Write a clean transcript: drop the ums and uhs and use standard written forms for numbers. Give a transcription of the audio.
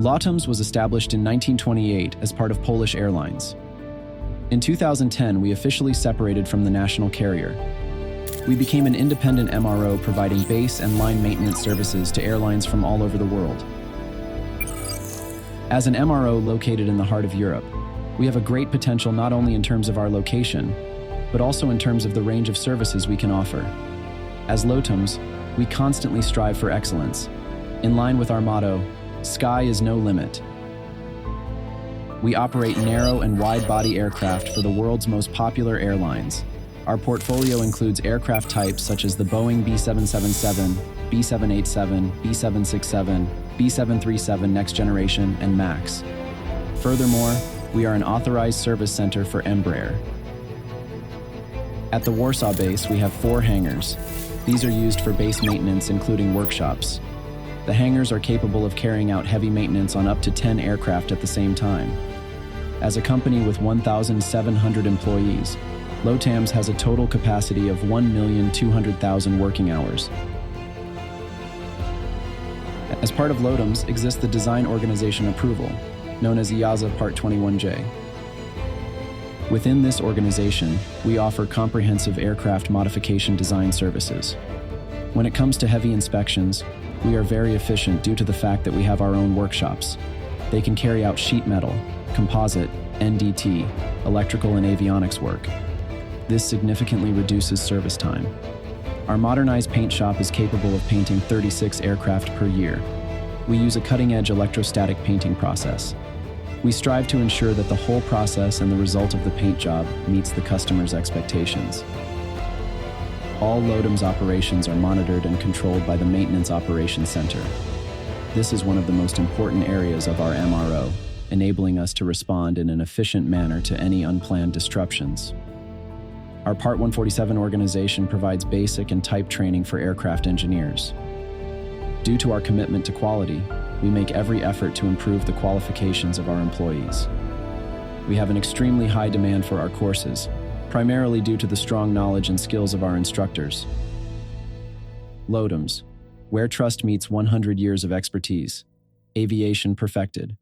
LOTAMS was established in 1928 as part of Polish Airlines. In 2010, we officially separated from the national carrier. We became an independent MRO providing base and line maintenance services to airlines from all over the world. As an MRO located in the heart of Europe, we have a great potential not only in terms of our location, but also in terms of the range of services we can offer. As LOTAMS, we constantly strive for excellence, in line with our motto, "Sky is no limit." We operate narrow and wide-body aircraft for the world's most popular airlines. Our portfolio includes aircraft types such as the Boeing B777, B787, B767, B737 Next Generation, and MAX. Furthermore, we are an authorized service center for Embraer. At the Warsaw base, we have 4 hangars. These are used for base maintenance, including workshops. The hangars are capable of carrying out heavy maintenance on up to 10 aircraft at the same time. As a company with 1,700 employees, LOTAMS has a total capacity of 1,200,000 working hours. As part of LOTAMS exists the Design Organization Approval, known as EASA Part 21J. Within this organization, we offer comprehensive aircraft modification design services. When it comes to heavy inspections, we are very efficient due to the fact that we have our own workshops. They can carry out sheet metal, composite, NDT, electrical and avionics work. This significantly reduces service time. Our modernized paint shop is capable of painting 36 aircraft per year. We use a cutting-edge electrostatic painting process. We strive to ensure that the whole process and the result of the paint job meets the customer's expectations. All LOTAMS operations are monitored and controlled by the Maintenance Operations Center. This is one of the most important areas of our MRO, enabling us to respond in an efficient manner to any unplanned disruptions. Our Part 147 organization provides basic and type training for aircraft engineers. Due to our commitment to quality, we make every effort to improve the qualifications of our employees. We have an extremely high demand for our courses, primarily due to the strong knowledge and skills of our instructors. LOTAMS, where trust meets 100 years of expertise. Aviation perfected.